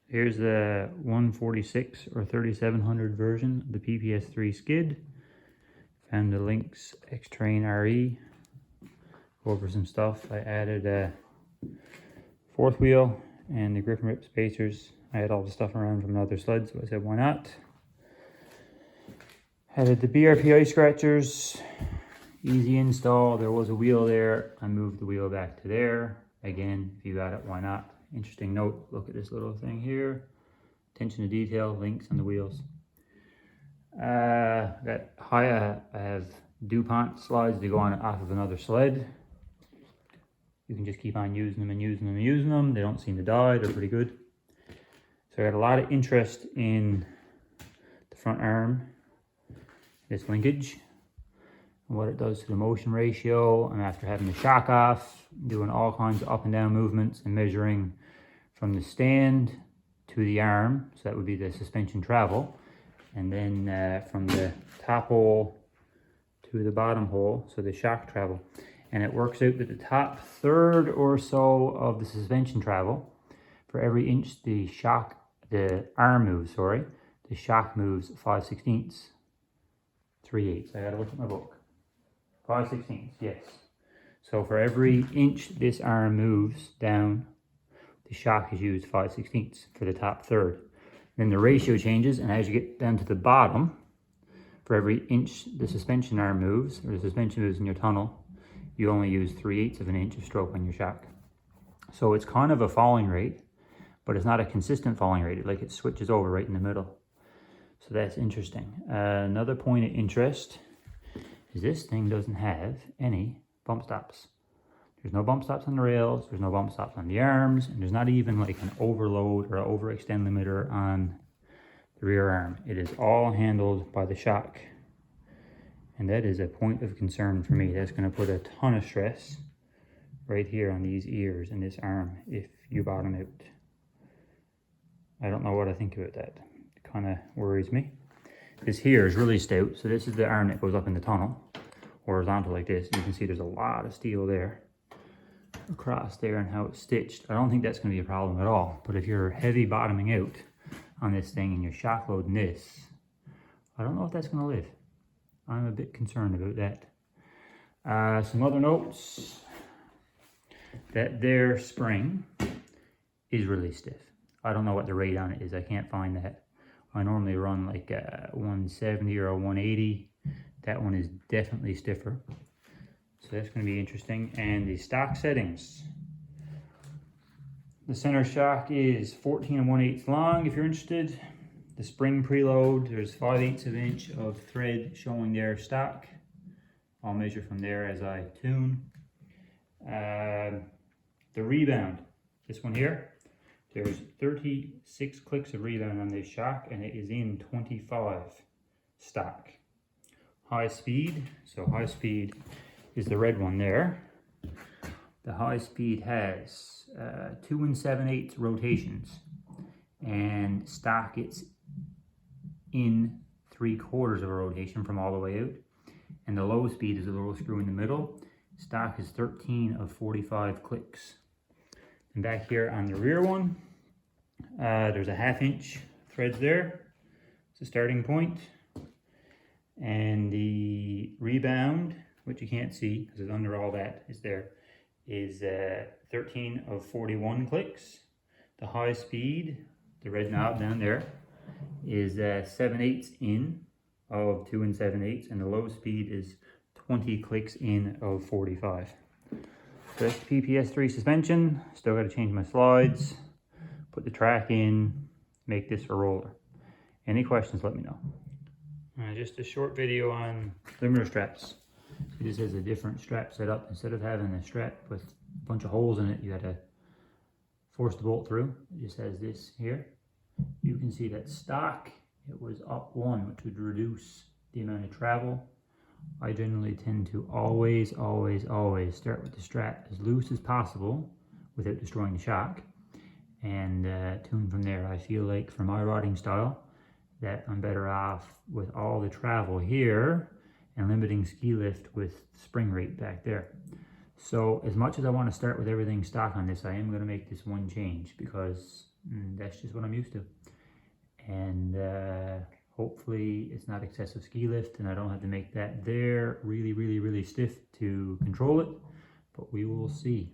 Here's the 146 or 3700 version of the PPS3 skid. Found the Lynx Xterrain RE. Go over some stuff. I added a fourth wheel and the grip and rip spacers. I had all the stuff around from another sled, so I said why not. Added the BRPI scratchers. Easy install. There was a wheel there. I moved the wheel back to there. Again, if you got it, why not? Interesting note, look at this little thing here. Attention to detail, Lynx on the wheels. I have DuPont slides to go on off of another sled. You can just keep on using them and using them and using them. They don't seem to die, they're pretty good. So I got a lot of interest in the front arm, this linkage, and what it does to the motion ratio. And after having the shock off, doing all kinds of up and down movements and measuring from the stand to the arm, so that would be the suspension travel, and then from the top hole to the bottom hole, so the shock travel. And it works out that the top third or so of the suspension travel, for every inch the arm moves, the shock moves 5/16, 3/8. I gotta look at my book. 5/16, yes. So for every inch this arm moves down, the shock is used 5/16 for the top third. Then the ratio changes, and as you get down to the bottom, for every inch the suspension arm moves, or the suspension moves in your tunnel, you only use 3/8 of an inch of stroke on your shock. So it's kind of a falling rate, but it's not a consistent falling rate. Like it switches over right in the middle. So that's interesting. Another point of interest is this thing doesn't have any bump stops. There's no bump stops on the rails, there's no bump stops on the arms, and there's not even like an overload or overextend limiter on the rear arm. It is all handled by the shock. And that is a point of concern for me. That's going to put a ton of stress right here on these ears and this arm if you bottom out. I don't know what I think about that. It kind of worries me. This here is really stout. So this is the arm that goes up in the tunnel, horizontal like this. You can see there's a lot of steel there across there and how it's stitched. I don't think that's going to be a problem at all. But if you're heavy bottoming out on this thing and you're shock loading this, I don't know if that's going to live. I'm a bit concerned about that. Some other notes. That their spring is really stiff. I don't know what the rate on it is. I can't find that. I normally run like a 170 or a 180. That one is definitely stiffer. So that's going to be interesting. And the stock settings. The center shock is 14 1/8 long if you're interested. The spring preload, there's 5/8 of an inch of thread showing their stock. I'll measure from there as I tune. The rebound, this one here, there's 36 clicks of rebound on this shock, and it is in 25 stock. High speed, so high speed is the red one there. The high speed has 2 7/8 rotations, and stock it's in 3/4 of a rotation from all the way out. And the low speed is a little screw in the middle. Stock is 13 of 45 clicks. And back here on the rear one, there's a 1/2 inch threads there. It's a starting point. And the rebound, which you can't see because it's under all that, is there, is 13 of 41 clicks. The high speed, the red knob down there, is 7/8 in of 2 7/8, and the low speed is 20 clicks in of 45. So that's the PPS3 suspension. Still got to change my slides, put the track in, make this a roller. Any questions, let me know. Just a short video on limiter straps. So this has a different strap setup. Instead of having a strap with a bunch of holes in it, you got to force the bolt through. It just has this here. You can see that stock, it was up 1, which would reduce the amount of travel. I generally tend to always start with the strap as loose as possible without destroying the shock, and tune from there. I feel like for my riding style that I'm better off with all the travel here and limiting ski lift with spring rate back there. So as much as I want to start with everything stock on this, I am going to make this one change because that's just what I'm used to. And hopefully it's not excessive ski lift and I don't have to make that there really stiff to control it, but we will see.